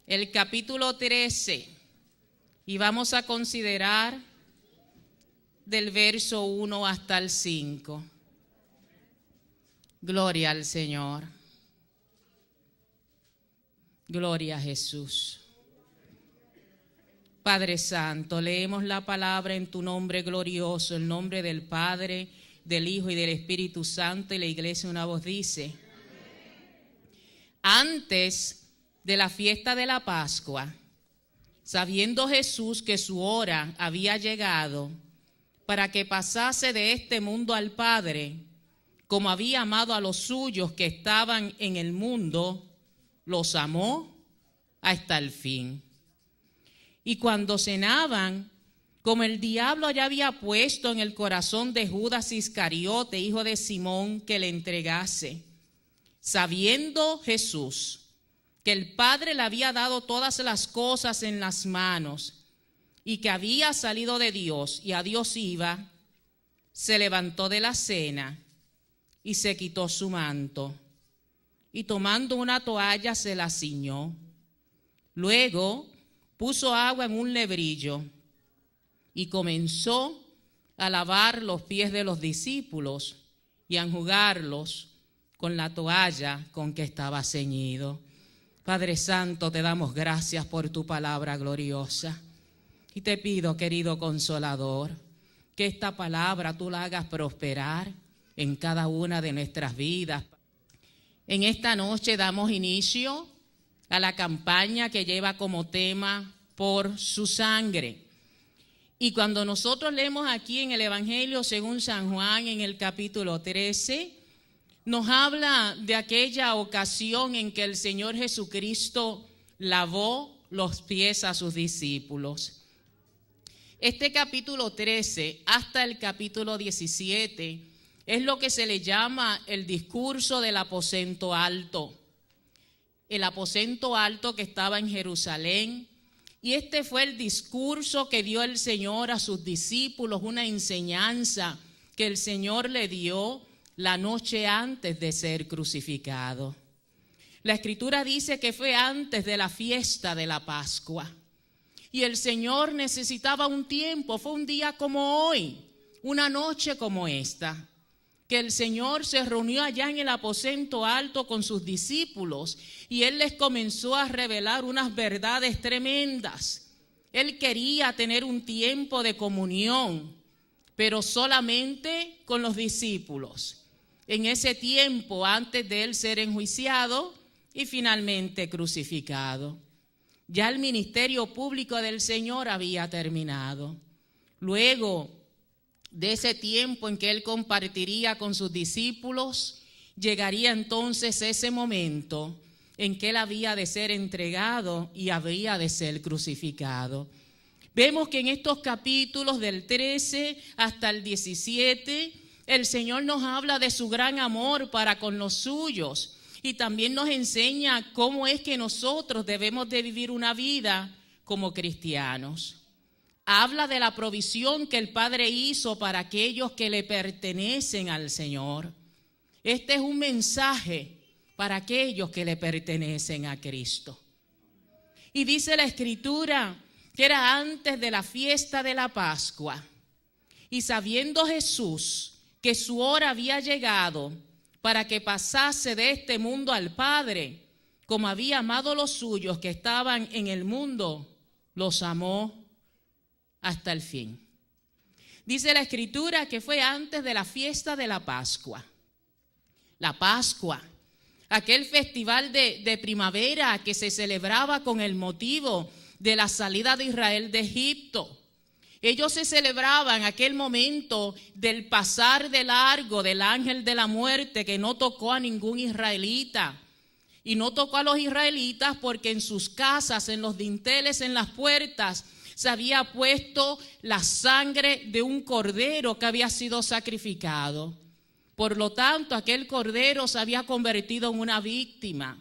el capítulo 13 y vamos a considerar del verso 1 hasta el 5. Gloria al Señor. Gloria a Jesús. Padre Santo, leemos la palabra en tu nombre glorioso, el nombre del Padre, del Hijo y del Espíritu Santo, y la iglesia una voz dice: antes de la fiesta de la Pascua, sabiendo Jesús que su hora había llegado para que pasase de este mundo al Padre, como había amado a los suyos que estaban en el mundo, los amó hasta el fin. Y cuando cenaban, como el diablo ya había puesto en el corazón de Judas Iscariote, hijo de Simón, que le entregase, sabiendo Jesús que el Padre le había dado todas las cosas en las manos y que había salido de Dios y a Dios iba, se levantó de la cena y se quitó su manto, y tomando una toalla se la ciñó. Luego puso agua en un lebrillo y comenzó a lavar los pies de los discípulos y a enjugarlos con la toalla con que estaba ceñido. Padre Santo, te damos gracias por tu palabra gloriosa. Y te pido, querido Consolador, que esta palabra tú la hagas prosperar en cada una de nuestras vidas. En esta noche damos inicio a la campaña que lleva como tema Por su sangre. Y cuando nosotros leemos aquí en el Evangelio según San Juan, en el capítulo 13, nos habla de aquella ocasión en que el Señor Jesucristo lavó los pies a sus discípulos. Este capítulo 13 hasta el capítulo 17 es lo que se le llama el discurso del aposento alto. El aposento alto que estaba en Jerusalén. Y este fue el discurso que dio el Señor a sus discípulos, una enseñanza que el Señor le dio la noche antes de ser crucificado. La Escritura dice que fue antes de la fiesta de la Pascua. Y el Señor necesitaba un tiempo, fue un día como hoy, una noche como esta, que el Señor se reunió allá en el aposento alto con sus discípulos y Él les comenzó a revelar unas verdades tremendas. Él quería tener un tiempo de comunión, pero solamente con los discípulos. En ese tiempo, antes de Él ser enjuiciado y finalmente crucificado. Ya el ministerio público del Señor había terminado. Luego de ese tiempo en que Él compartiría con sus discípulos, llegaría entonces ese momento en que Él había de ser entregado y habría de ser crucificado. Vemos que en estos capítulos del 13 hasta el 17, el Señor nos habla de su gran amor para con los suyos y también nos enseña cómo es que nosotros debemos de vivir una vida como cristianos. Habla de la provisión que el Padre hizo para aquellos que le pertenecen al Señor. Este es un mensaje para aquellos que le pertenecen a Cristo. Y dice la Escritura que era antes de la fiesta de la Pascua. Y sabiendo Jesús que su hora había llegado para que pasase de este mundo al Padre, como había amado a los suyos que estaban en el mundo, los amó hasta el fin. Dice la Escritura que fue antes de la fiesta de la Pascua. La Pascua, aquel festival de primavera que se celebraba con el motivo de la salida de Israel de Egipto. Ellos se celebraban aquel momento del pasar de largo del ángel de la muerte que no tocó a ningún israelita. Y no tocó a los israelitas porque en sus casas, en los dinteles, en las puertas, se había puesto la sangre de un cordero que había sido sacrificado. Por lo tanto, aquel cordero se había convertido en una víctima.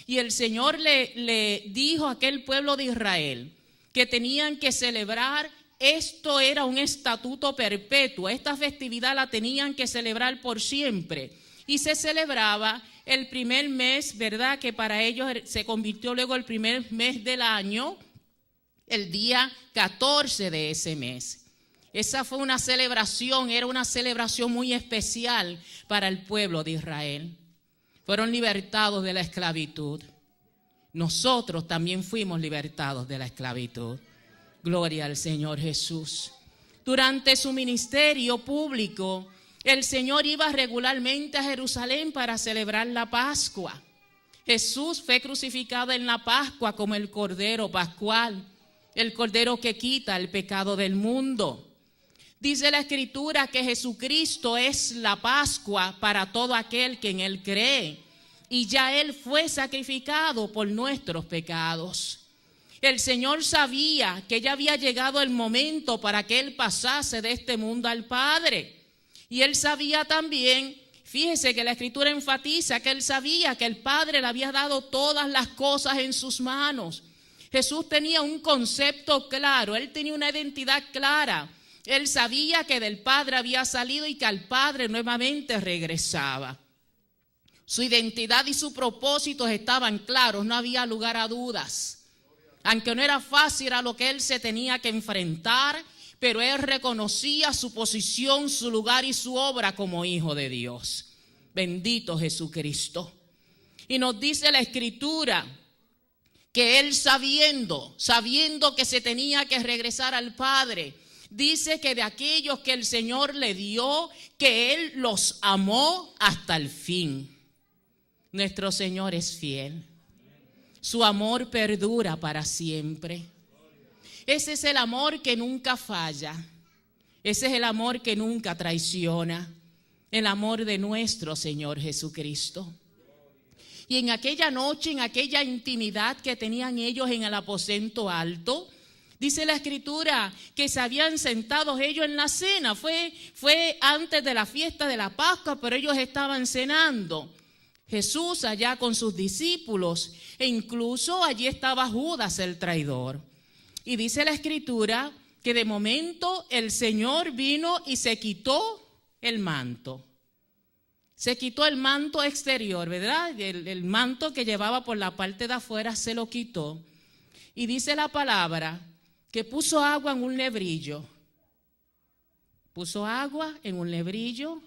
Y el Señor le dijo a aquel pueblo de Israel que tenían que celebrar. Esto era un estatuto perpetuo, esta festividad la tenían que celebrar por siempre y se celebraba el primer mes, ¿verdad? Que para ellos se convirtió luego el primer mes del año, el día 14 de ese mes. Esa fue una celebración, era una celebración muy especial para el pueblo de Israel. Fueron libertados de la esclavitud. Nosotros también fuimos libertados de la esclavitud. Gloria al Señor Jesús. Durante su ministerio público, el Señor iba regularmente a Jerusalén para celebrar la Pascua. Jesús fue crucificado en la Pascua como el Cordero Pascual, el Cordero que quita el pecado del mundo. Dice la Escritura que Jesucristo es la Pascua para todo aquel que en Él cree. Y ya Él fue sacrificado por nuestros pecados. El Señor sabía que ya había llegado el momento para que Él pasase de este mundo al Padre. Y Él sabía también, fíjese que la Escritura enfatiza que Él sabía que el Padre le había dado todas las cosas en sus manos. Jesús tenía un concepto claro, Él tenía una identidad clara. Él sabía que del Padre había salido y que al Padre nuevamente regresaba. Su identidad y su propósito estaban claros, no había lugar a dudas. Aunque no era fácil a lo que Él se tenía que enfrentar, pero Él reconocía su posición, su lugar y su obra como Hijo de Dios. Bendito Jesucristo. Y nos dice la Escritura que Él sabiendo que se tenía que regresar al Padre, dice que de aquellos que el Señor le dio, que Él los amó hasta el fin. Nuestro Señor es fiel. Su amor perdura para siempre. Ese es el amor que nunca falla. Ese es el amor que nunca traiciona. El amor de nuestro Señor Jesucristo. Y en aquella noche, en aquella intimidad que tenían ellos en el aposento alto, dice la Escritura que se habían sentado ellos en la cena. Fue antes de la fiesta de la Pascua, pero ellos estaban cenando. Jesús allá con sus discípulos, e incluso allí estaba Judas el traidor. Y dice la Escritura que de momento el Señor vino y se quitó el manto. Se quitó el manto exterior, ¿verdad? El manto que llevaba por la parte de afuera se lo quitó. Y dice la palabra que puso agua en un lebrillo. Puso agua en un lebrillo,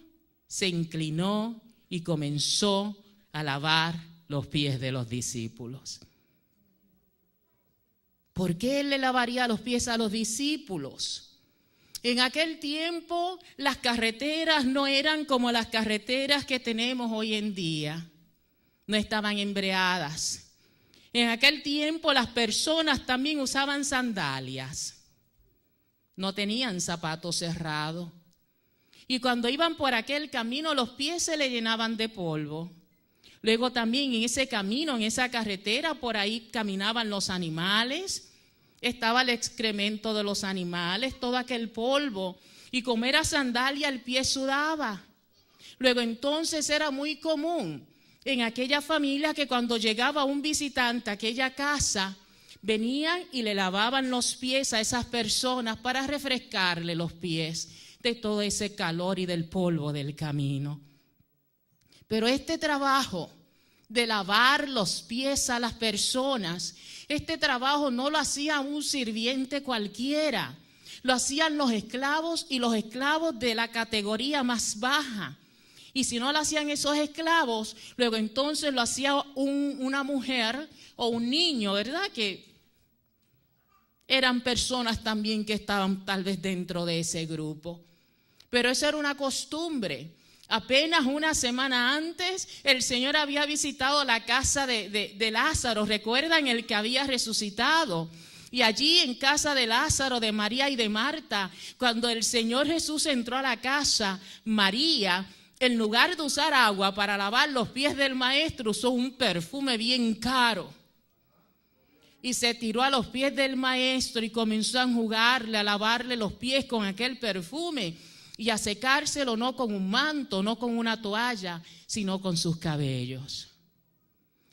se inclinó y comenzó a lavar los pies de los discípulos. ¿Por qué Él le lavaría los pies a los discípulos? En aquel tiempo las carreteras no eran como las carreteras que tenemos hoy en día. No estaban embreadas. En aquel tiempo las personas también usaban sandalias. No tenían zapatos cerrados. Y cuando iban por aquel camino, los pies se le llenaban de polvo. Luego también en ese camino, en esa carretera, por ahí caminaban los animales. Estaba el excremento de los animales, todo aquel polvo. Y como era sandalia, el pie sudaba. Luego entonces era muy común en aquella familia que cuando llegaba un visitante a aquella casa, venían y le lavaban los pies a esas personas para refrescarle los pies de todo ese calor y del polvo del camino. Pero este trabajo de lavar los pies a las personas, este trabajo no lo hacía un sirviente cualquiera, lo hacían los esclavos y los esclavos de la categoría más baja. Y si no lo hacían esos esclavos, luego entonces lo hacía una mujer o un niño, ¿verdad? Que eran personas también que estaban tal vez dentro de ese grupo. Pero esa era una costumbre. Apenas una semana antes, el Señor había visitado la casa de Lázaro. ¿Recuerdan el que había resucitado? Y allí en casa de Lázaro, de María y de Marta, cuando el Señor Jesús entró a la casa, María, en lugar de usar agua para lavar los pies del maestro, usó un perfume bien caro. Y se tiró a los pies del maestro y comenzó a enjugarle, a lavarle los pies con aquel perfume y a secárselo no con un manto, no con una toalla, sino con sus cabellos.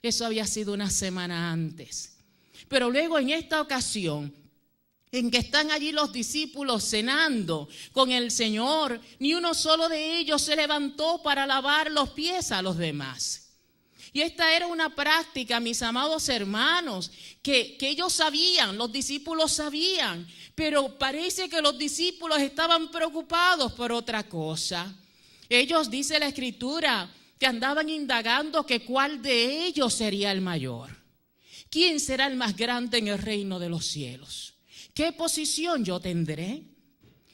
Eso había sido una semana antes. Pero luego en esta ocasión, en que están allí los discípulos cenando con el Señor, ni uno solo de ellos se levantó para lavar los pies a los demás. Y esta era una práctica, mis amados hermanos, que ellos sabían, los discípulos sabían, pero parece que los discípulos estaban preocupados por otra cosa. Ellos, dice la Escritura, que andaban indagando que cuál de ellos sería el mayor. ¿Quién será el más grande en el reino de los cielos? ¿Qué posición yo tendré?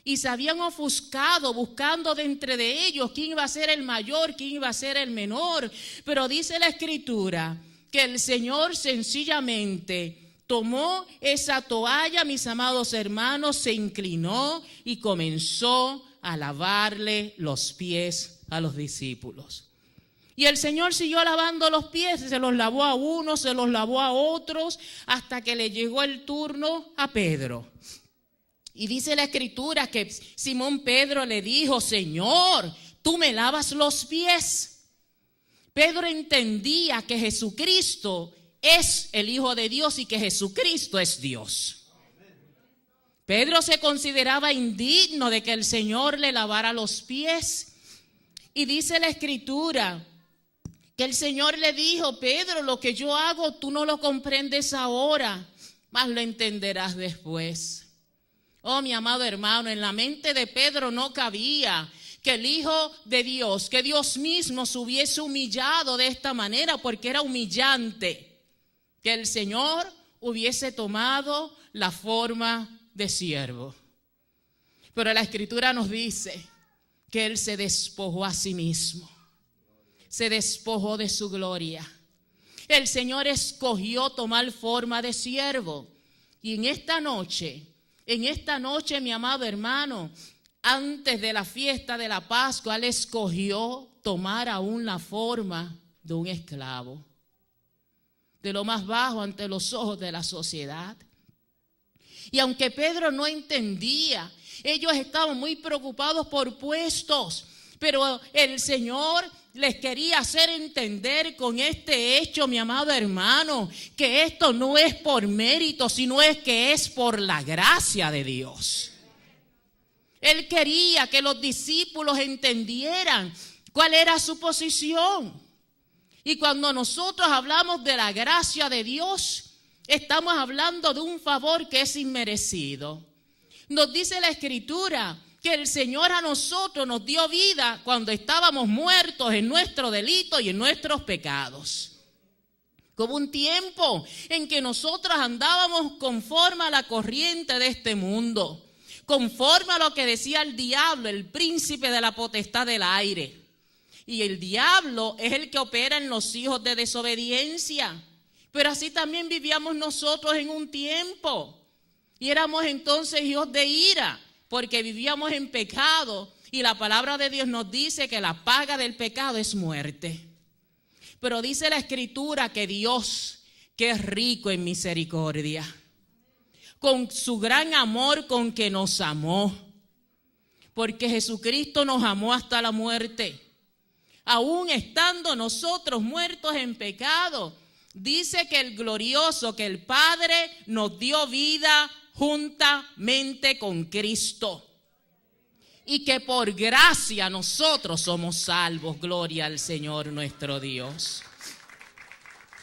Y se habían ofuscado buscando de entre de ellos quién iba a ser el mayor, quién iba a ser el menor. Pero dice la Escritura que el Señor sencillamente tomó esa toalla, mis amados hermanos, se inclinó y comenzó a lavarle los pies a los discípulos. Y el Señor siguió lavando los pies, se los lavó a unos, se los lavó a otros, hasta que le llegó el turno a Pedro. Y dice la Escritura que Simón Pedro le dijo: Señor, ¿tú me lavas los pies? Pedro entendía que Jesucristo es el Hijo de Dios y que Jesucristo es Dios. Pedro se consideraba indigno de que el Señor le lavara los pies. Y dice la Escritura que el Señor le dijo: Pedro, lo que yo hago tú no lo comprendes ahora, mas lo entenderás después. Oh, mi amado hermano, en la mente de Pedro no cabía que el Hijo de Dios, que Dios mismo se hubiese humillado de esta manera, porque era humillante que el Señor hubiese tomado la forma de siervo. Pero la Escritura nos dice que Él se despojó a sí mismo, se despojó de su gloria. El Señor escogió tomar forma de siervo. Y en esta noche, mi amado hermano, antes de la fiesta de la Pascua, Él escogió tomar aún la forma de un esclavo, de lo más bajo ante los ojos de la sociedad. Y aunque Pedro no entendía, ellos estaban muy preocupados por puestos, pero el Señor les quería hacer entender con este hecho, mi amado hermano, que esto no es por mérito, sino es que es por la gracia de Dios. Él quería que los discípulos entendieran cuál era su posición. Y cuando nosotros hablamos de la gracia de Dios, estamos hablando de un favor que es inmerecido. Nos dice la Escritura que el Señor a nosotros nos dio vida cuando estábamos muertos en nuestro delito y en nuestros pecados. Como un tiempo en que nosotros andábamos conforme a la corriente de este mundo, conforme a lo que decía el diablo, el príncipe de la potestad del aire. Y el diablo es el que opera en los hijos de desobediencia. Pero así también vivíamos nosotros en un tiempo. Y éramos entonces hijos de ira, porque vivíamos en pecado. Y la palabra de Dios nos dice que la paga del pecado es muerte. Pero dice la Escritura que Dios, que es rico en misericordia, con su gran amor con que nos amó, porque Jesucristo nos amó hasta la muerte, aún estando nosotros muertos en pecado. Dice que el glorioso, que el Padre nos dio vida juntamente con Cristo, y que por gracia nosotros somos salvos. Gloria al Señor nuestro Dios.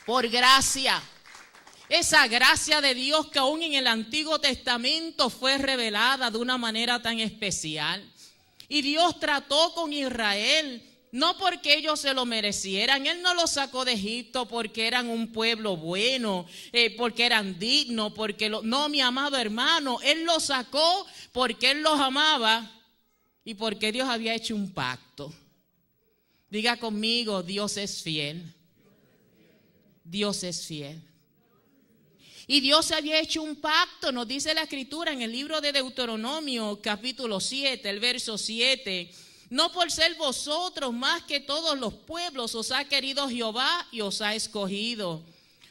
Por gracia. Esa gracia de Dios que aún en el Antiguo Testamento fue revelada de una manera tan especial. Y Dios trató con Israel, no porque ellos se lo merecieran. Él no los sacó de Egipto porque eran un pueblo bueno, porque eran dignos, no, mi amado hermano, Él los sacó porque Él los amaba y porque Dios había hecho un pacto. Diga conmigo: Dios es fiel. Dios es fiel. Y Dios había hecho un pacto, nos dice la Escritura en el libro de Deuteronomio, capítulo 7, el verso 7. No por ser vosotros más que todos los pueblos os ha querido Jehová y os ha escogido,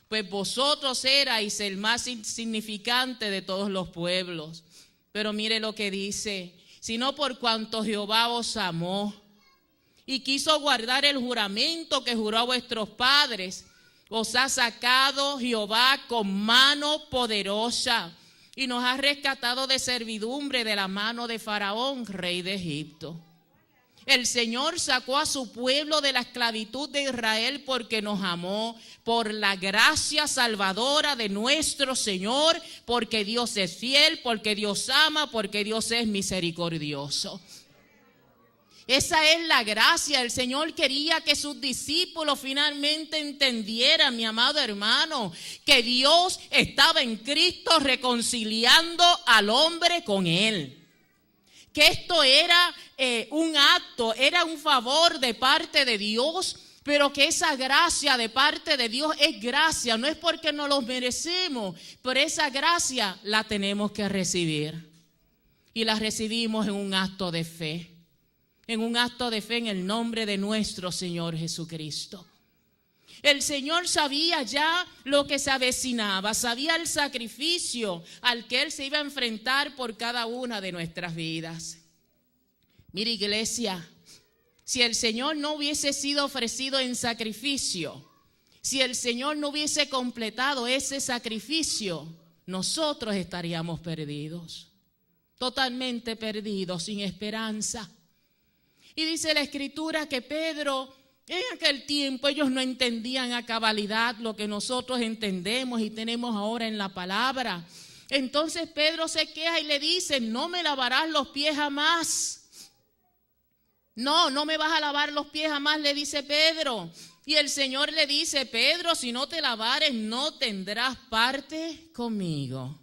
pues vosotros erais el más insignificante de todos los pueblos. Pero mire lo que dice: sino por cuanto Jehová os amó y quiso guardar el juramento que juró a vuestros padres, os ha sacado Jehová con mano poderosa y nos ha rescatado de servidumbre de la mano de Faraón, rey de Egipto. El Señor sacó a su pueblo de la esclavitud de Israel porque nos amó, por la gracia salvadora de nuestro Señor, porque Dios es fiel, porque Dios ama, porque Dios es misericordioso. Esa es la gracia. El Señor quería que sus discípulos finalmente entendieran, mi amado hermano, que Dios estaba en Cristo reconciliando al hombre con Él. Que esto era un acto, era un favor de parte de Dios, pero que esa gracia de parte de Dios es gracia, no es porque no lo merecemos, pero esa gracia la tenemos que recibir. Y la recibimos en un acto de fe, en el nombre de nuestro Señor Jesucristo. El Señor sabía ya lo que se avecinaba, sabía el sacrificio al que Él se iba a enfrentar por cada una de nuestras vidas. Mire, iglesia, si el Señor no hubiese sido ofrecido en sacrificio, si el Señor no hubiese completado ese sacrificio, nosotros estaríamos perdidos, totalmente perdidos, sin esperanza. Y dice la Escritura que Pedro, en aquel tiempo ellos no entendían a cabalidad lo que nosotros entendemos y tenemos ahora en la palabra. Entonces Pedro se queja y le dice: no me lavarás los pies jamás. No me vas a lavar los pies jamás, le dice Pedro. Y el Señor le dice: Pedro, si no te lavares no tendrás parte conmigo.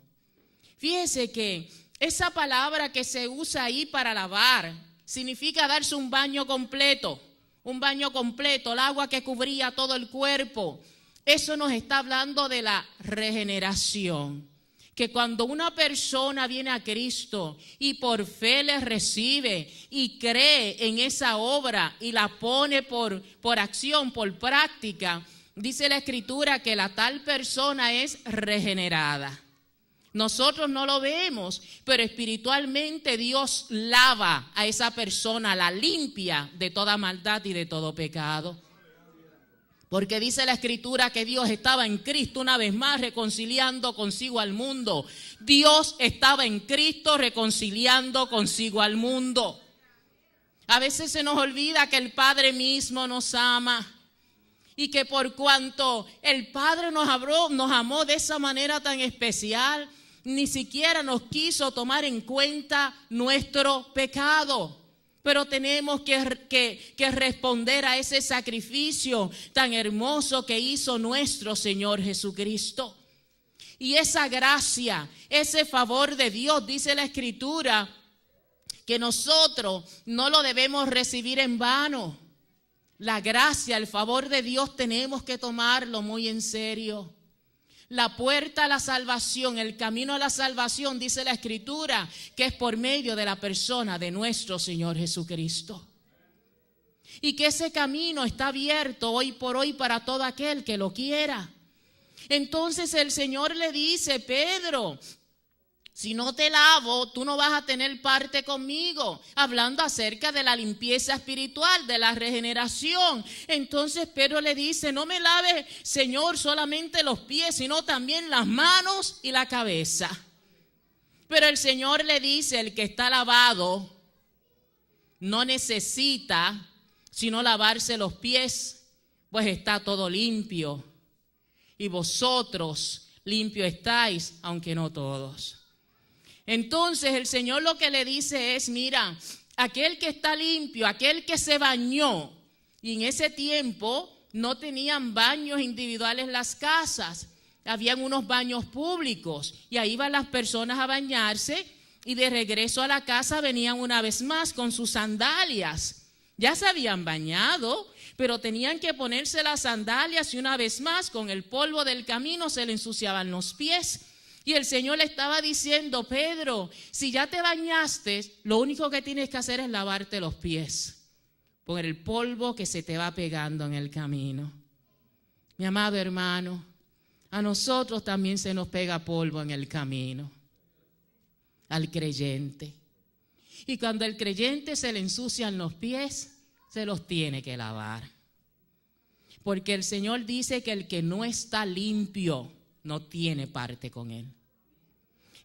Fíjese que esa palabra que se usa ahí para lavar significa darse un baño completo. Un baño completo, el agua que cubría todo el cuerpo. Eso nos está hablando de la regeneración. Que cuando una persona viene a Cristo y por fe le recibe y cree en esa obra y la pone por acción, por práctica, dice la Escritura que la tal persona es regenerada. Nosotros no lo vemos, pero espiritualmente Dios lava a esa persona, la limpia de toda maldad y de todo pecado. Porque dice la Escritura que Dios estaba en Cristo una vez más reconciliando consigo al mundo. Dios estaba en Cristo reconciliando consigo al mundo. A veces se nos olvida que el Padre mismo nos ama. Y que por cuanto el Padre nos amó de esa manera tan especial, ni siquiera nos quiso tomar en cuenta nuestro pecado. Pero tenemos que responder a ese sacrificio tan hermoso que hizo nuestro Señor Jesucristo. Y esa gracia, ese favor de Dios, dice la Escritura, que nosotros no lo debemos recibir en vano. La gracia, el favor de Dios tenemos que tomarlo muy en serio. La puerta a la salvación, el camino a la salvación, dice la Escritura, que es por medio de la persona de nuestro Señor Jesucristo. Y que ese camino está abierto hoy por hoy para todo aquel que lo quiera. Entonces el Señor le dice: Pedro, si no te lavo, tú no vas a tener parte conmigo. Hablando acerca de la limpieza espiritual, de la regeneración. Entonces Pedro le dice: no me laves, Señor, solamente los pies, sino también las manos y la cabeza. Pero el Señor le dice: el que está lavado no necesita sino lavarse los pies, pues está todo limpio. Y vosotros limpios estáis, aunque no todos. Entonces el Señor lo que le dice es: mira, aquel que está limpio, aquel que se bañó, y en ese tiempo no tenían baños individuales las casas, habían unos baños públicos y ahí iban las personas a bañarse y de regreso a la casa venían una vez más con sus sandalias. Ya se habían bañado, pero tenían que ponerse las sandalias y una vez más con el polvo del camino se le ensuciaban los pies. Y el Señor le estaba diciendo: Pedro, si ya te bañaste, lo único que tienes que hacer es lavarte los pies por el polvo que se te va pegando en el camino. Mi amado hermano, a nosotros también se nos pega polvo en el camino, al creyente. Y cuando al creyente se le ensucian los pies, se los tiene que lavar. Porque el Señor dice que el que no está limpio no tiene parte con Él.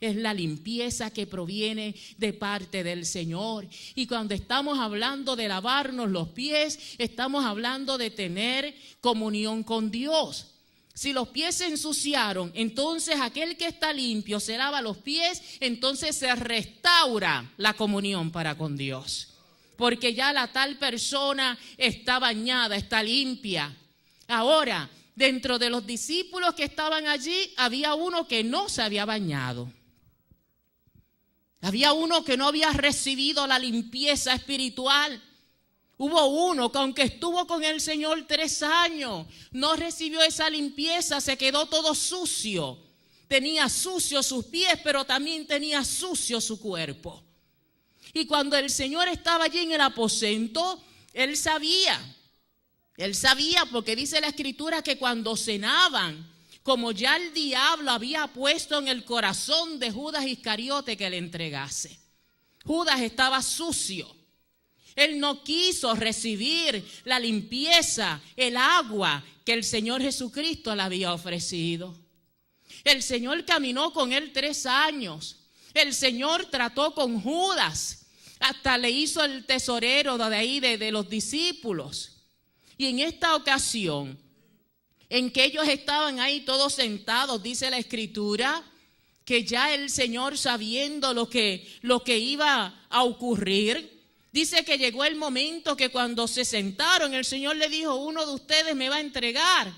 Es la limpieza que proviene de parte del Señor. Y cuando estamos hablando de lavarnos los pies, estamos hablando de tener comunión con Dios. Si los pies se ensuciaron, entonces aquel que está limpio se lava los pies, entonces se restaura la comunión para con Dios. Porque ya la tal persona está bañada, está limpia. Ahora, dentro de los discípulos que estaban allí, había uno que no se había bañado. Había uno que no había recibido la limpieza espiritual. Hubo uno que aunque estuvo con el Señor 3 años, no recibió esa limpieza, se quedó todo sucio. Tenía sucios sus pies, pero también tenía sucio su cuerpo. Y cuando el Señor estaba allí en el aposento, Él sabía porque dice la Escritura que cuando cenaban, como ya el diablo había puesto en el corazón de Judas Iscariote que le entregase. Judas estaba sucio. Él no quiso recibir la limpieza, el agua que el Señor Jesucristo le había ofrecido. El Señor caminó con él 3 años. El Señor trató con Judas. Hasta le hizo el tesorero de ahí de los discípulos. Y en esta ocasión, en que ellos estaban ahí todos sentados, dice la Escritura, que ya el Señor, sabiendo lo que iba a ocurrir, dice que llegó el momento que cuando se sentaron, el Señor le dijo: uno de ustedes me va a entregar.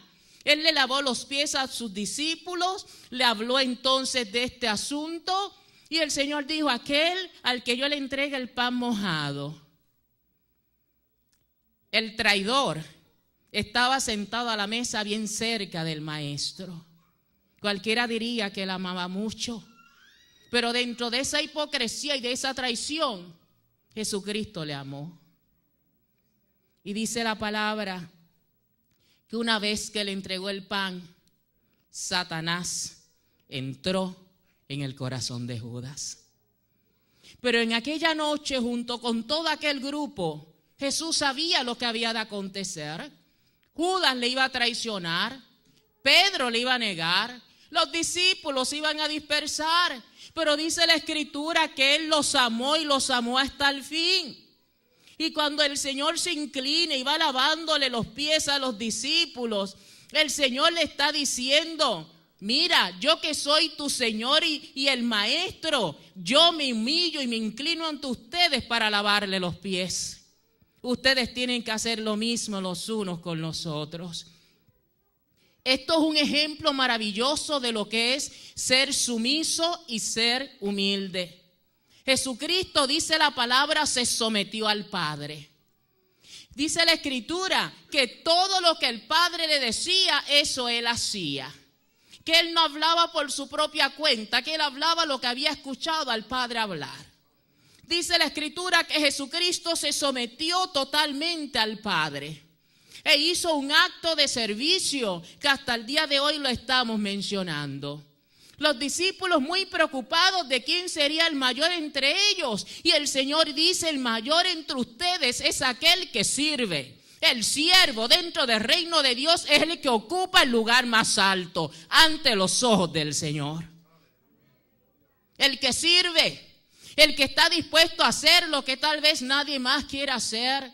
Él le lavó los pies a sus discípulos, le habló entonces de este asunto, y el Señor dijo: aquel al que yo le entregue el pan mojado. El traidor estaba sentado a la mesa bien cerca del maestro. Cualquiera diría que él amaba mucho, pero dentro de esa hipocresía y de esa traición, Jesucristo le amó. Y dice la palabra que una vez que le entregó el pan, Satanás entró en el corazón de Judas. Pero en aquella noche, junto con todo aquel grupo, Jesús sabía lo que había de acontecer. Judas le iba a traicionar, Pedro le iba a negar, los discípulos iban a dispersar, pero dice la Escritura que Él los amó y los amó hasta el fin. Y cuando el Señor se inclina y va lavándole los pies a los discípulos, el Señor le está diciendo: mira, yo que soy tu Señor y el Maestro, yo me humillo y me inclino ante ustedes para lavarle los pies. Ustedes tienen que hacer lo mismo los unos con los otros. Esto es un ejemplo maravilloso de lo que es ser sumiso y ser humilde. Jesucristo, dice la palabra, se sometió al Padre. Dice la Escritura que todo lo que el Padre le decía, eso Él hacía. Que Él no hablaba por su propia cuenta, que Él hablaba lo que había escuchado al Padre hablar. Dice la Escritura que Jesucristo se sometió totalmente al Padre e hizo un acto de servicio que hasta el día de hoy lo estamos mencionando. Los discípulos muy preocupados de quién sería el mayor entre ellos, y el Señor dice: el mayor entre ustedes es aquel que sirve. El siervo dentro del reino de Dios es el que ocupa el lugar más alto ante los ojos del Señor. El que sirve. El que está dispuesto a hacer lo que tal vez nadie más quiera hacer.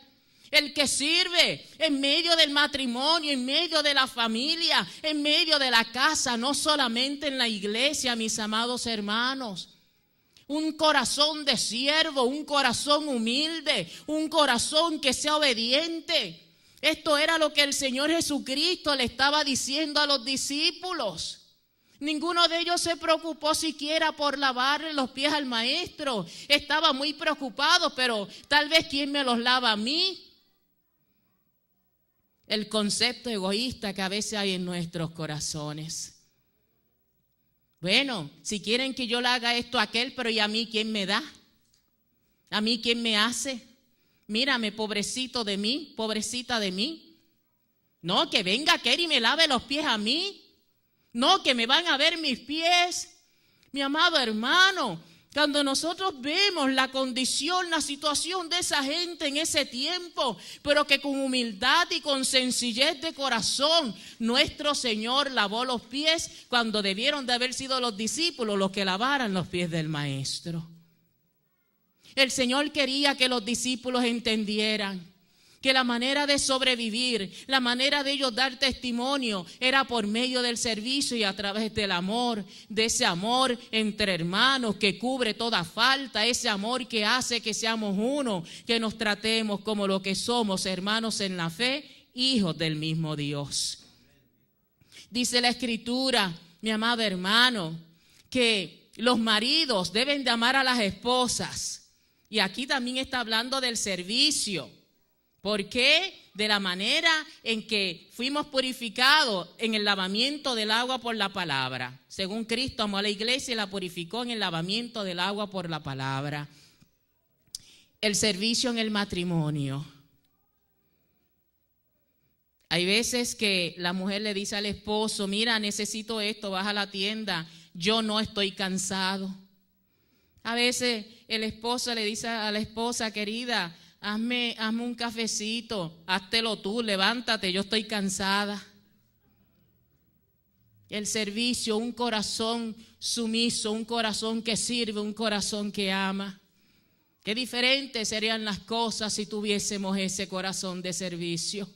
El que sirve en medio del matrimonio, en medio de la familia, en medio de la casa, no solamente en la iglesia, mis amados hermanos. Un corazón de siervo, un corazón humilde, un corazón que sea obediente. Esto era lo que el Señor Jesucristo le estaba diciendo a los discípulos. Ninguno de ellos se preocupó siquiera por lavarle los pies al maestro. Estaba muy preocupado, pero tal vez ¿quién me los lava a mí? El concepto egoísta que a veces hay en nuestros corazones. Bueno, si quieren que yo le haga esto a aquel, pero ¿y a mí quién me da? ¿A mí quién me hace? Mírame, pobrecito de mí, pobrecita de mí. No, que venga aquel y me lave los pies a mí. No, que me van a ver mis pies. Mi amado hermano, Cuando nosotros vemos la condición, la situación de esa gente en ese tiempo, pero que con humildad y con sencillez de corazón, nuestro Señor lavó los pies cuando debieron de haber sido los discípulos los que lavaran los pies del Maestro. El Señor quería que los discípulos entendieran que la manera de sobrevivir, la manera de ellos dar testimonio era por medio del servicio y a través del amor, de ese amor entre hermanos que cubre toda falta, ese amor que hace que seamos uno, que nos tratemos como lo que somos, hermanos en la fe, hijos del mismo Dios. Dice la Escritura, mi amado hermano, que los maridos deben de amar a las esposas. Y aquí también está hablando del servicio. ¿Por qué? De la manera en que fuimos purificados en el lavamiento del agua por la palabra. Según Cristo amó a la iglesia y la purificó en el lavamiento del agua por la palabra. El servicio en el matrimonio. Hay veces que la mujer le dice al esposo, mira, necesito esto, vas a la tienda, yo no estoy cansado. A veces el esposo le dice a la esposa, querida, hazme un cafecito, háztelo tú, levántate, yo estoy cansada. El servicio, un corazón sumiso, un corazón que sirve, un corazón que ama. Qué diferentes serían las cosas si tuviésemos ese corazón de servicio.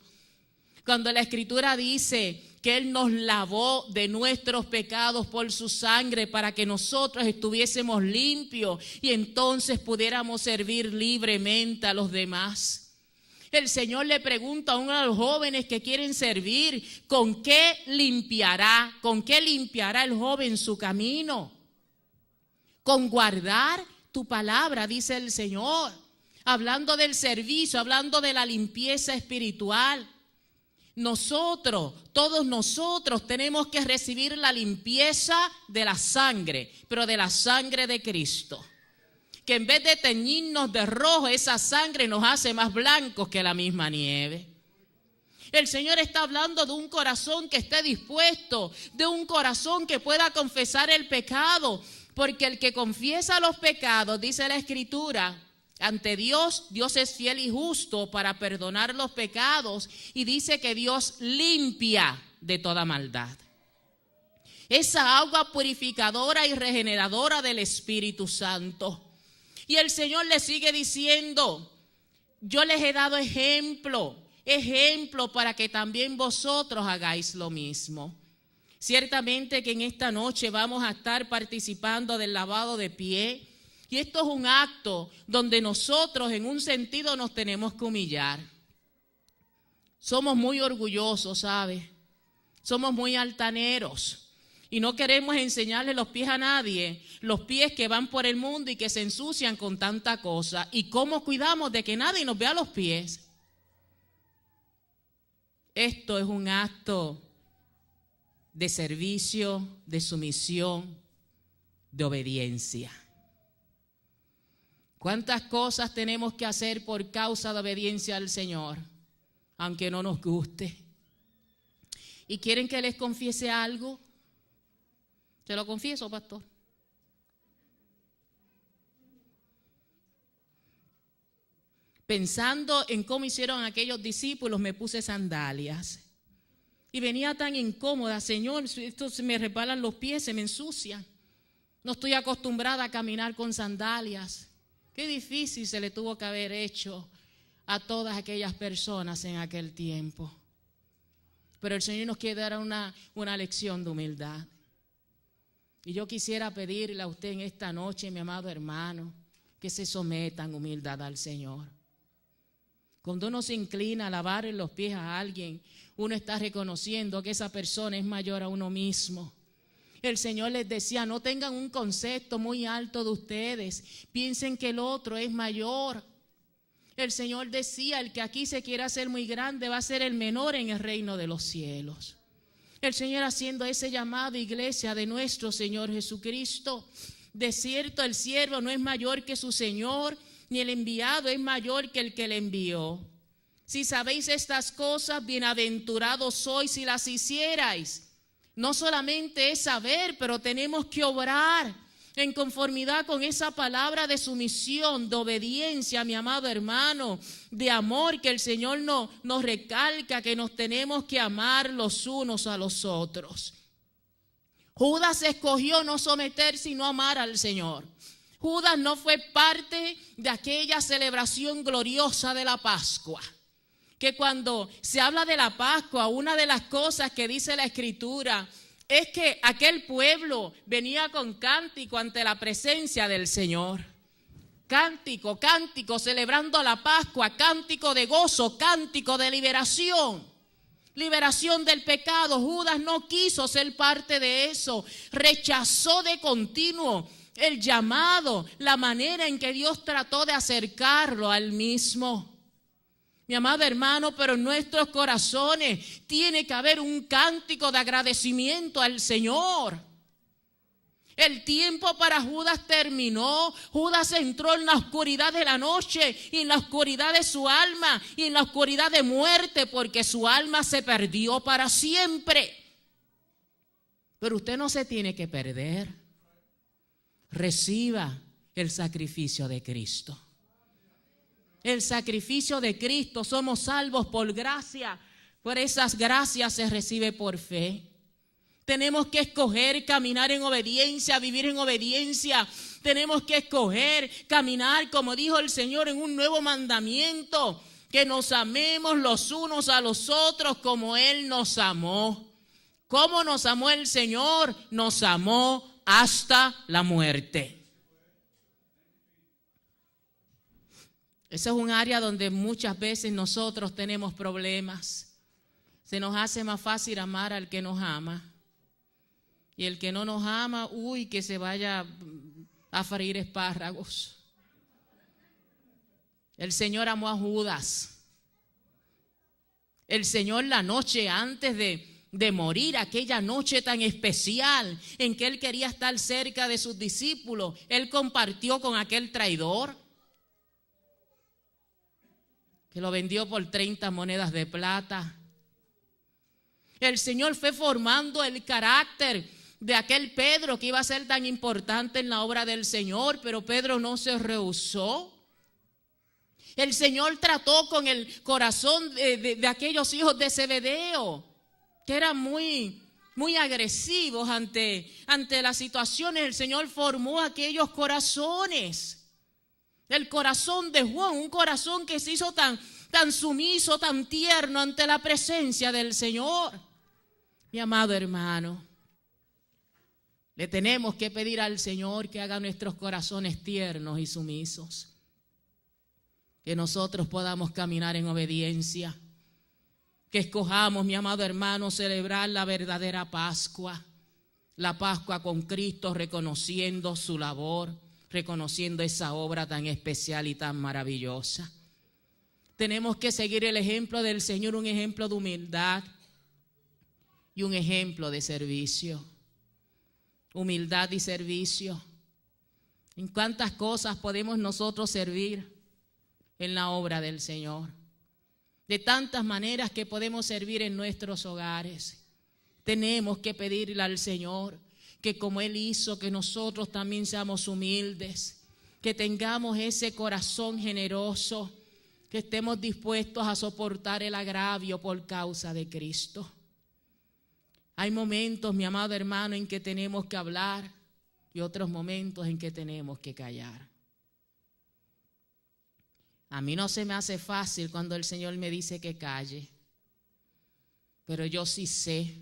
Cuando la Escritura dice que Él nos lavó de nuestros pecados por su sangre para que nosotros estuviésemos limpios y entonces pudiéramos servir libremente a los demás. El Señor le pregunta a uno de los jóvenes que quieren servir, ¿con qué limpiará? ¿Con qué limpiará el joven su camino? Con guardar tu palabra, dice el Señor. Hablando del servicio, hablando de la limpieza espiritual. Nosotros, todos nosotros tenemos que recibir la limpieza de la sangre, pero de la sangre de Cristo. Que en vez de teñirnos de rojo, esa sangre nos hace más blancos que la misma nieve. El Señor está hablando de un corazón que esté dispuesto, de un corazón que pueda confesar el pecado, porque el que confiesa los pecados, dice la Escritura, ante Dios, Dios es fiel y justo para perdonar los pecados y dice que Dios limpia de toda maldad. Esa agua purificadora y regeneradora del Espíritu Santo. Y el Señor le sigue diciendo, yo les he dado ejemplo para que también vosotros hagáis lo mismo. Ciertamente que en esta noche vamos a estar participando del lavado de pie. Y esto es un acto donde nosotros en un sentido nos tenemos que humillar. Somos muy orgullosos, ¿sabes? Somos muy altaneros y no queremos enseñarle los pies a nadie, los pies que van por el mundo y que se ensucian con tanta cosa. ¿Y cómo cuidamos de que nadie nos vea los pies? Esto es un acto de servicio, de sumisión, de obediencia. ¿Cuántas cosas tenemos que hacer por causa de obediencia al Señor? Aunque no nos guste. ¿Y quieren que les confiese algo? ¿Se lo confieso, pastor? Pensando en cómo hicieron aquellos discípulos, me puse sandalias. Y venía tan incómoda, Señor, esto se me resbalan los pies, se me ensucian. No estoy acostumbrada a caminar con sandalias. Qué difícil se le tuvo que haber hecho a todas aquellas personas en aquel tiempo. Pero el Señor nos quiere dar una lección de humildad. Y yo quisiera pedirle a usted en esta noche, mi amado hermano, que se someta en humildad al Señor. Cuando uno se inclina a lavarle los pies a alguien, uno está reconociendo que esa persona es mayor a uno mismo. El Señor les decía, no tengan un concepto muy alto de ustedes, piensen que el otro es mayor. El Señor decía, el que aquí se quiera hacer muy grande va a ser el menor en el reino de los cielos. El Señor haciendo ese llamado, iglesia de nuestro Señor Jesucristo. De cierto, el siervo no es mayor que su Señor, ni el enviado es mayor que el que le envió. Si sabéis estas cosas, bienaventurados sois si las hicierais. No solamente es saber, pero tenemos que obrar. en conformidad con esa palabra de sumisión, de obediencia, mi amado hermano, de amor que el Señor nos recalca, que nos tenemos que amar los unos a los otros. Judas escogió no someterse y no amar al Señor. Judas no fue parte de aquella celebración gloriosa de la Pascua. Que cuando se habla de la Pascua, una de las cosas que dice la Escritura es que aquel pueblo venía con cántico ante la presencia del Señor. Cántico, cántico, celebrando la Pascua, cántico de gozo, cántico de liberación. Liberación del pecado. Judas no quiso ser parte de eso. Rechazó de continuo el llamado, la manera en que Dios trató de acercarlo al mismo. Mi amado hermano, pero en nuestros corazones tiene que haber un cántico de agradecimiento al Señor. El tiempo para Judas terminó. Judas entró en la oscuridad de la noche y en la oscuridad de su alma y en la oscuridad de muerte, porque su alma se perdió para siempre. Pero usted no se tiene que perder. Reciba el sacrificio de Cristo. El sacrificio de Cristo, somos salvos por gracia. Por esas gracias se recibe por fe. Tenemos que escoger caminar en obediencia, vivir en obediencia. Tenemos que escoger caminar, como dijo el Señor, en un nuevo mandamiento. Que nos amemos los unos a los otros como Él nos amó. ¿Cómo nos amó el Señor? Nos amó hasta la muerte. Ese es un área donde muchas veces nosotros tenemos problemas. Se nos hace más fácil amar al que nos ama. Y el que no nos ama, que se vaya a freír espárragos. El Señor amó a Judas. El Señor, la noche antes de morir, aquella noche tan especial en que Él quería estar cerca de sus discípulos, Él compartió con aquel traidor que lo vendió por 30 monedas de plata. El Señor fue formando el carácter de aquel Pedro que iba a ser tan importante en la obra del Señor, pero Pedro no se rehusó. El Señor trató con el corazón de aquellos hijos de Zebedeo, que eran muy agresivos ante las situaciones. El Señor formó aquellos corazones. El corazón de Juan, un corazón que se hizo tan sumiso, tan tierno ante la presencia del Señor. Mi amado hermano, le tenemos que pedir al Señor que haga nuestros corazones tiernos y sumisos. Que nosotros podamos caminar en obediencia. Que escojamos, mi amado hermano, celebrar la verdadera Pascua. La Pascua con Cristo, reconociendo su labor, reconociendo esa obra tan especial y tan maravillosa. Tenemos que seguir el ejemplo del Señor, un ejemplo de humildad y un ejemplo de servicio. Humildad y servicio. ¿En cuántas cosas podemos nosotros servir en la obra del Señor? De tantas maneras que podemos servir en nuestros hogares. Tenemos que pedirle al Señor que como Él hizo, que nosotros también seamos humildes, que tengamos ese corazón generoso, que estemos dispuestos a soportar el agravio por causa de Cristo. Hay momentos, mi amado hermano, en que tenemos que hablar y otros momentos en que tenemos que callar. A mí no se me hace fácil cuando el Señor me dice que calle, pero yo sí sé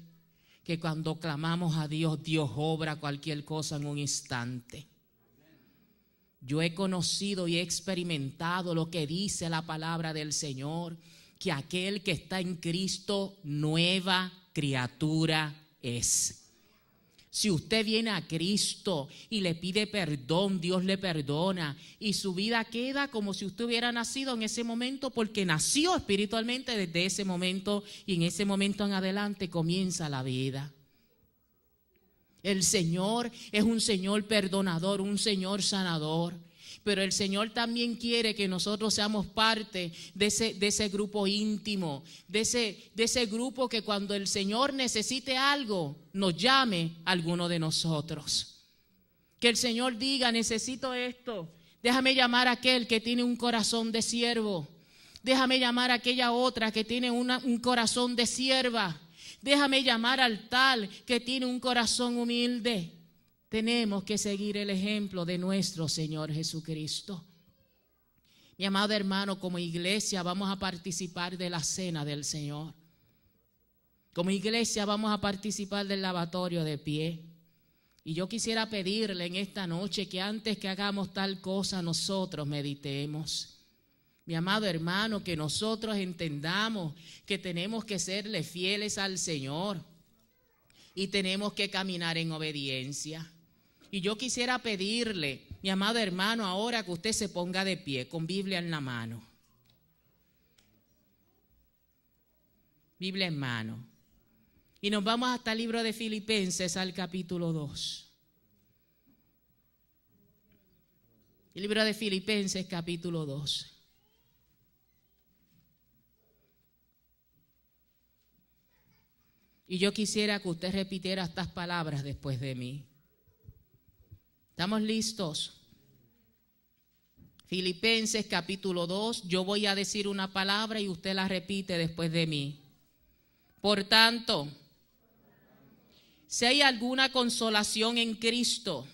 que cuando clamamos a Dios, Dios obra cualquier cosa en un instante. Yo he conocido y he experimentado lo que dice la palabra del Señor, que aquel que está en Cristo, nueva criatura es. Si usted viene a Cristo y le pide perdón, Dios le perdona y su vida queda como si usted hubiera nacido en ese momento, porque nació espiritualmente desde ese momento y en ese momento en adelante comienza la vida. El Señor es un Señor perdonador, un Señor sanador. Pero el Señor también quiere que nosotros seamos parte de ese grupo íntimo, de ese grupo que cuando el Señor necesite algo, nos llame a alguno de nosotros. Que el Señor diga, necesito esto. Déjame llamar a aquel que tiene un corazón de siervo. Déjame llamar a aquella otra que tiene un corazón de sierva. Déjame llamar al tal que tiene un corazón humilde. Tenemos que seguir el ejemplo de nuestro Señor Jesucristo. Mi amado hermano, como iglesia vamos a participar de la cena del Señor. Como iglesia vamos a participar del lavatorio de pie. Y yo quisiera pedirle en esta noche que antes que hagamos tal cosa nosotros meditemos. Mi amado hermano, que nosotros entendamos que tenemos que serle fieles al Señor y tenemos que caminar en obediencia. Y yo quisiera pedirle, mi amado hermano, ahora que usted se ponga de pie con Biblia en la mano. Biblia en mano. Y nos vamos hasta el libro de Filipenses al capítulo 2. El libro de Filipenses capítulo 2. Y yo quisiera que usted repitiera estas palabras después de mí. ¿Estamos listos? Filipenses capítulo 2, yo voy a decir una palabra y usted la repite después de mí. Por tanto, si hay alguna consolación en Cristo,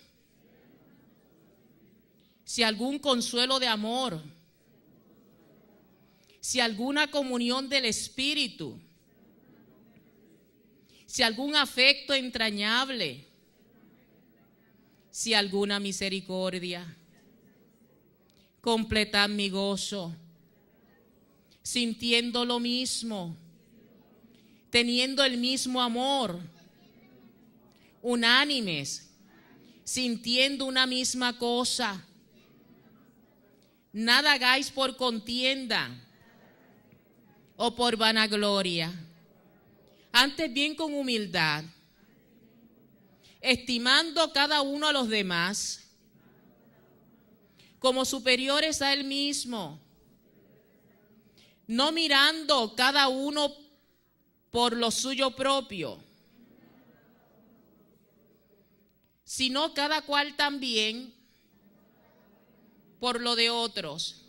si algún consuelo de amor, si alguna comunión del Espíritu, si algún afecto entrañable, si alguna misericordia, completad mi gozo, sintiendo lo mismo, teniendo el mismo amor, unánimes, sintiendo una misma cosa. Nada hagáis por contienda o por vanagloria, antes bien con humildad, estimando cada uno a los demás como superiores a él mismo, no mirando cada uno por lo suyo propio, sino cada cual también por lo de otros.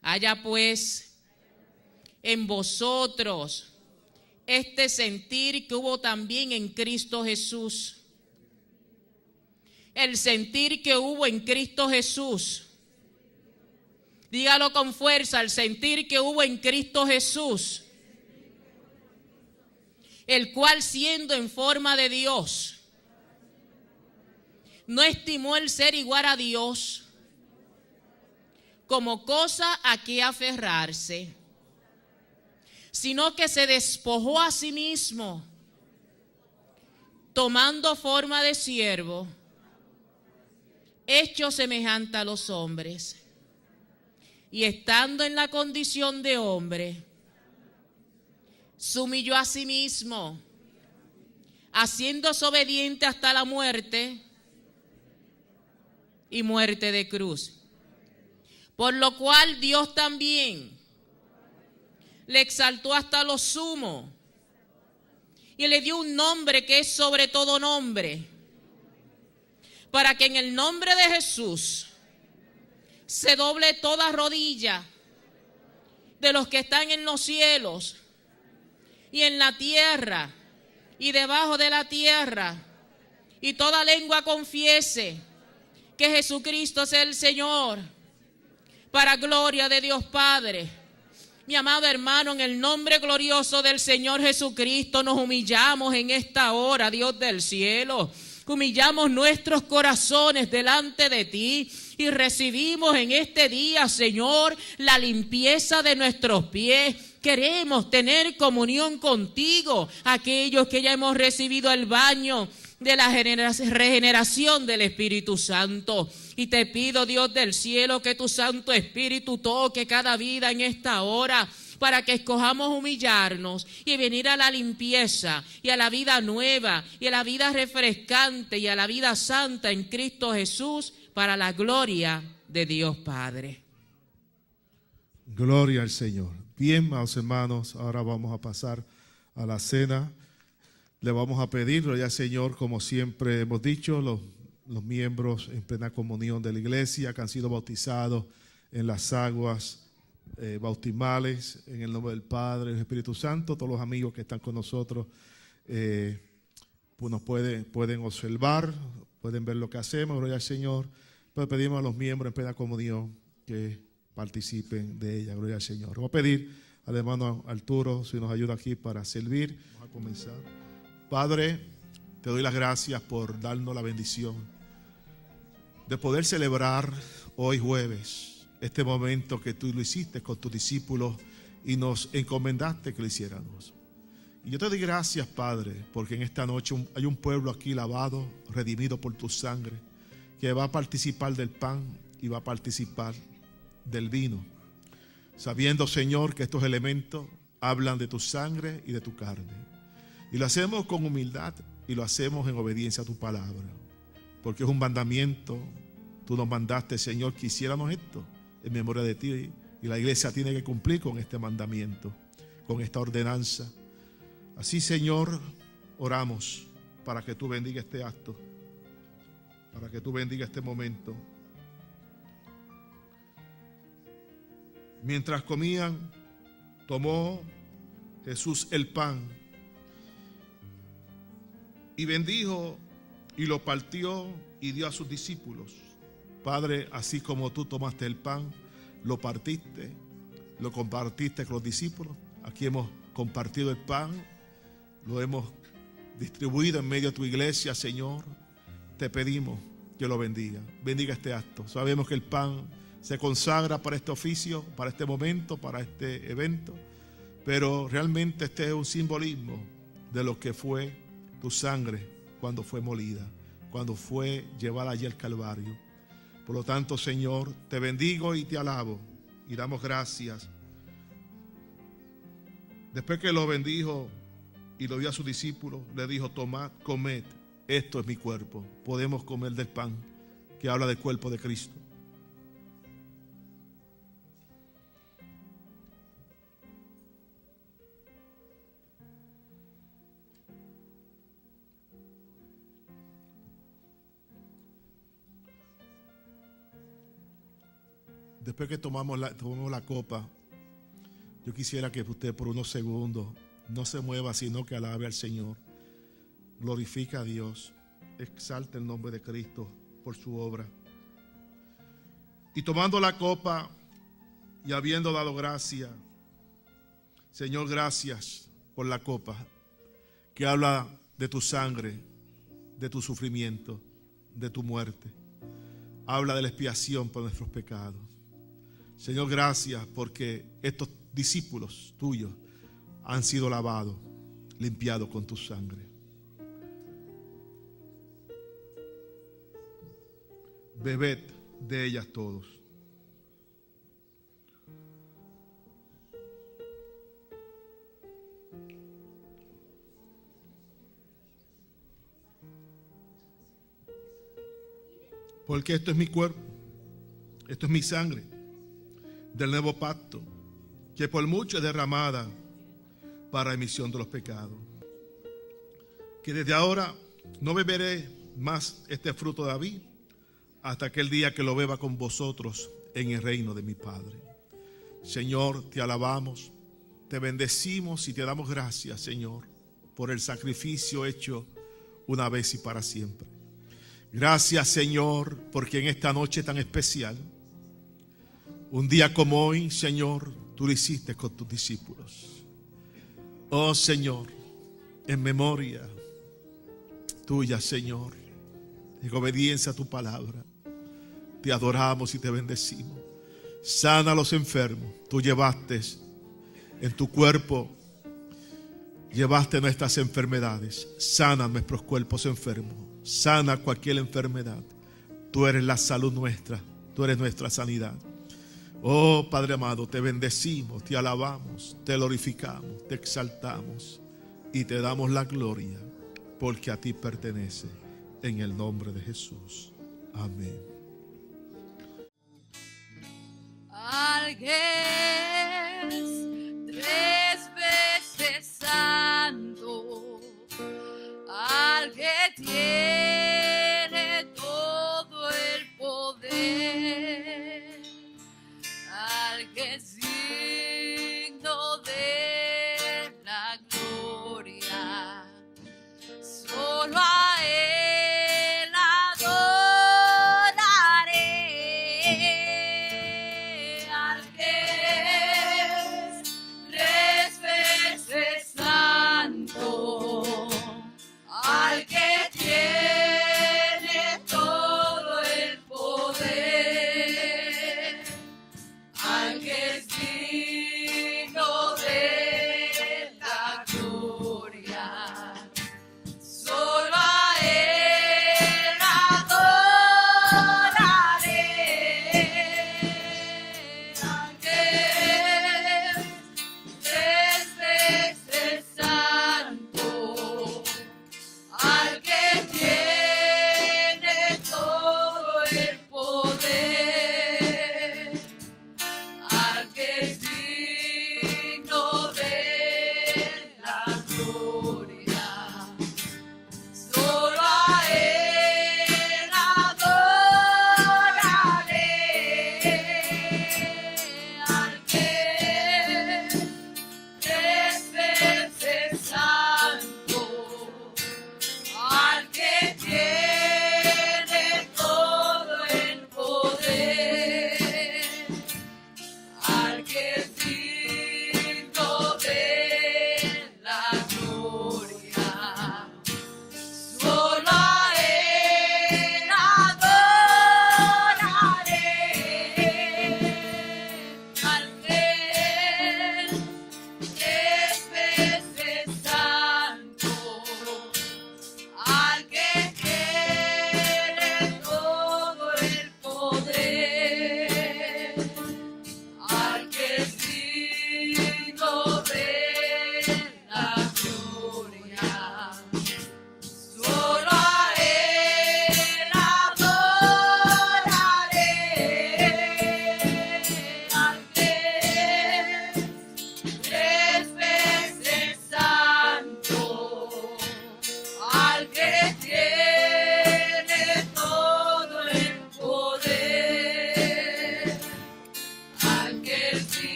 Haya pues en vosotros este sentir que hubo también en Cristo Jesús. El sentir que hubo en Cristo Jesús. Dígalo con fuerza, el sentir que hubo en Cristo Jesús. El cual siendo en forma de Dios, no estimó el ser igual a Dios como cosa a que aferrarse, sino que se despojó a sí mismo, tomando forma de siervo, hecho semejante a los hombres, y estando en la condición de hombre, se humilló a sí mismo, haciéndose obediente hasta la muerte y muerte de cruz. Por lo cual Dios también le exaltó hasta lo sumo y le dio un nombre que es sobre todo nombre, para que en el nombre de Jesús se doble toda rodilla de los que están en los cielos y en la tierra y debajo de la tierra, y toda lengua confiese que Jesucristo es el Señor, para gloria de Dios Padre. Mi amado hermano, en el nombre glorioso del Señor Jesucristo nos humillamos en esta hora, Dios del cielo. Humillamos nuestros corazones delante de ti y recibimos en este día, Señor, la limpieza de nuestros pies. Queremos tener comunión contigo, aquellos que ya hemos recibido el baño de la regeneración del Espíritu Santo. Y te pido, Dios del cielo, que tu Santo Espíritu toque cada vida en esta hora, para que escojamos humillarnos y venir a la limpieza y a la vida nueva y a la vida refrescante y a la vida santa en Cristo Jesús, para la gloria de Dios Padre. Gloria al Señor. Bien, amados hermanos, ahora vamos a pasar a la cena. Le vamos a pedir, ya Señor, como siempre hemos dicho, los los miembros en plena comunión de la iglesia que han sido bautizados en las aguas bautismales, en el nombre del Padre y del Espíritu Santo. Todos los amigos que están con nosotros pues nos pueden observar, pueden ver lo que hacemos, gloria al Señor. Pero pedimos a los miembros en plena comunión que participen de ella, gloria al Señor. Vamos a pedir al hermano Arturo si nos ayuda aquí para servir. Vamos a comenzar. Padre, te doy las gracias por darnos la bendición de poder celebrar hoy jueves este momento que tú lo hiciste con tus discípulos y nos encomendaste que lo hiciéramos. Y yo te doy gracias, Padre, porque en esta noche hay un pueblo aquí lavado, redimido por tu sangre, que va a participar del pan y va a participar del vino, sabiendo, Señor, que estos elementos hablan de tu sangre y de tu carne. Y lo hacemos con humildad y lo hacemos en obediencia a tu palabra, porque es un mandamiento. Tú nos mandaste, Señor, que hiciéramos esto en memoria de ti, y la iglesia tiene que cumplir con este mandamiento, con esta ordenanza. Así, Señor, oramos para que tú bendiga este acto, para que tú bendiga este momento. Mientras comían, tomó Jesús el pan y bendijo y lo partió y dio a sus discípulos. Padre, así como tú tomaste el pan, lo partiste, lo compartiste con los discípulos. Aquí hemos compartido el pan, lo hemos distribuido en medio de tu iglesia, Señor. Te pedimos que lo bendiga. Bendiga este acto. Sabemos que el pan se consagra para este oficio, para este momento, para este evento, pero realmente este es un simbolismo de lo que fue tu sangre cuando fue molida, cuando fue llevada allí al Calvario. Por lo tanto, Señor, te bendigo y te alabo y damos gracias. Después que lo bendijo y lo dio a sus discípulos, le dijo: tomad, comed, esto es mi cuerpo. Podemos comer del pan que habla del cuerpo de Cristo. Después que tomamos la copa, yo quisiera que usted por unos segundos no se mueva, sino que alabe al Señor, glorifica a Dios, exalta el nombre de Cristo por su obra. Y tomando la copa y habiendo dado gracia, Señor, gracias por la copa que habla de tu sangre, de tu sufrimiento, de tu muerte. Habla de la expiación por nuestros pecados. Señor, gracias porque estos discípulos tuyos han sido lavados, limpiados con tu sangre. Bebed de ellas todos. Porque esto es mi cuerpo, esto es mi sangre del nuevo pacto, que por mucho es derramada para remisión de los pecados. Que desde ahora no beberé más este fruto de la vid hasta aquel día que lo beba con vosotros en el reino de mi Padre. Señor, te alabamos, te bendecimos y te damos gracias, Señor, por el sacrificio hecho una vez y para siempre. Gracias, Señor, porque en esta noche tan especial, un día como hoy, Señor, tú lo hiciste con tus discípulos. Oh, Señor, en memoria tuya, Señor, en obediencia a tu palabra, te adoramos y te bendecimos. Sana a los enfermos. Tú llevaste en tu cuerpo, llevaste nuestras enfermedades. Sana nuestros cuerpos enfermos. Sana cualquier enfermedad. Tú eres la salud nuestra. Tú eres nuestra sanidad. Oh, Padre amado, te bendecimos, te alabamos, te glorificamos, te exaltamos y te damos la gloria, porque a ti pertenece, en el nombre de Jesús. Amén. Alguien 3 veces santo, al que tiene todo.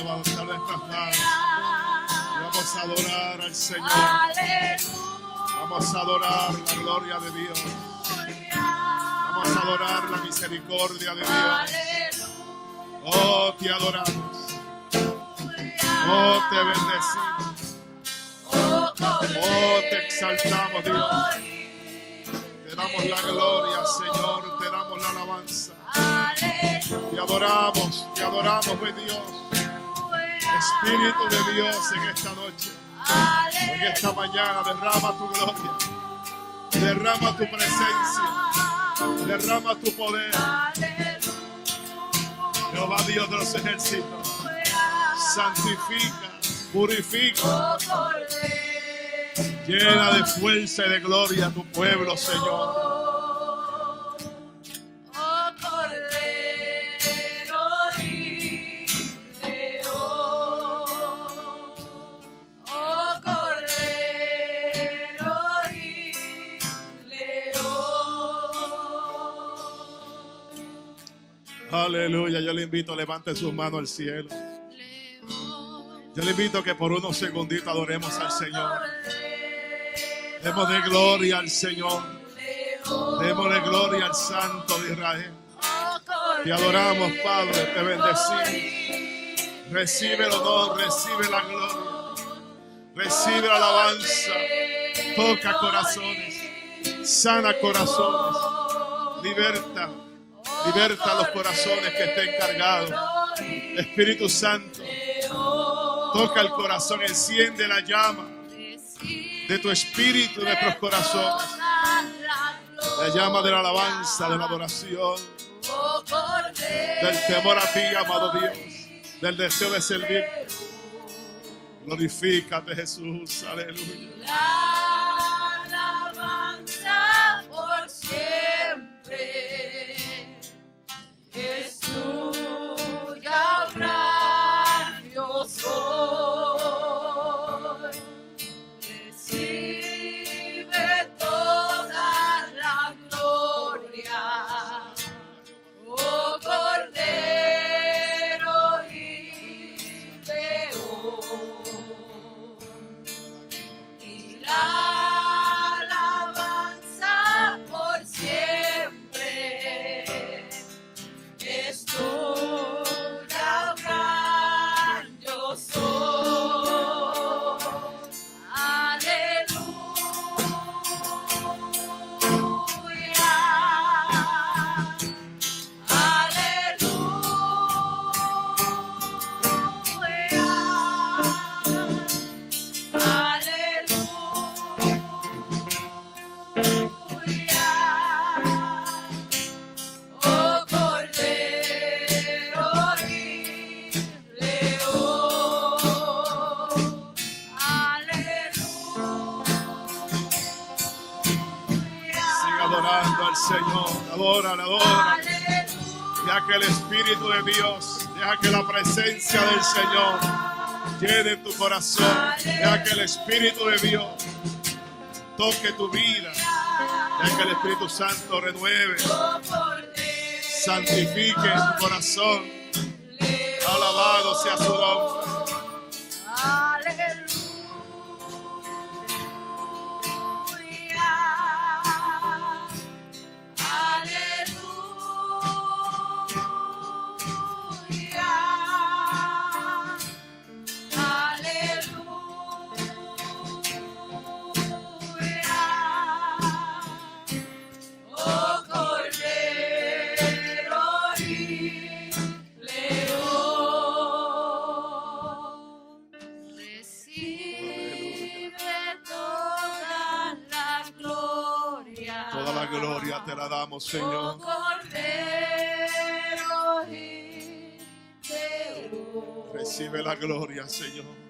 levantar nuestras manos. Y vamos a adorar al Señor. Vamos a adorar la gloria de Dios. Vamos a adorar la misericordia de Dios. Oh, te adoramos. Oh, te bendecimos. Oh, te exaltamos, Dios. Te damos la gloria, Señor. Te damos la alabanza. Te adoramos, mi Dios. Espíritu de Dios en esta noche, en esta mañana, derrama tu gloria, derrama tu presencia, derrama tu poder. Jehová Dios de los ejércitos, santifica, purifica, llena de fuerza y de gloria a tu pueblo, Señor. Aleluya, yo le invito a levante sus manos al cielo. Yo le invito a que por unos segunditos adoremos al Señor. Démosle gloria al Señor. Démosle gloria al Santo de Israel. Te adoramos, Padre, te bendecimos. Recibe el honor, recibe la gloria, recibe la alabanza. Toca corazones, sana corazones, liberta los corazones que estén cargados. Espíritu Santo, toca el corazón, enciende la llama de tu espíritu en nuestros corazones. La llama de la alabanza, de la adoración, del temor a ti, amado Dios, del deseo de servir. Glorifícate, Jesús, aleluya. La alabanza por siempre es tuya, gran yo soy. Recibe toda la gloria, oh Cordero y León, y la alabanza por siempre es tuya, gran yo soy. Oh Cordero y León, Siga adorando al Señor, adora. Deja que el Espíritu de Dios, deja que la presencia del Señor llene tu corazón. Deja que el Espíritu de Dios toque tu vida. Deja que el Espíritu Santo renueve, santifique tu corazón. Alabado sea su nombre. oh Cordero y León, recibe toda la gloria. Toda la gloria te la damos, Señor. Oh Cordero y León. Recibe la gloria, Señor.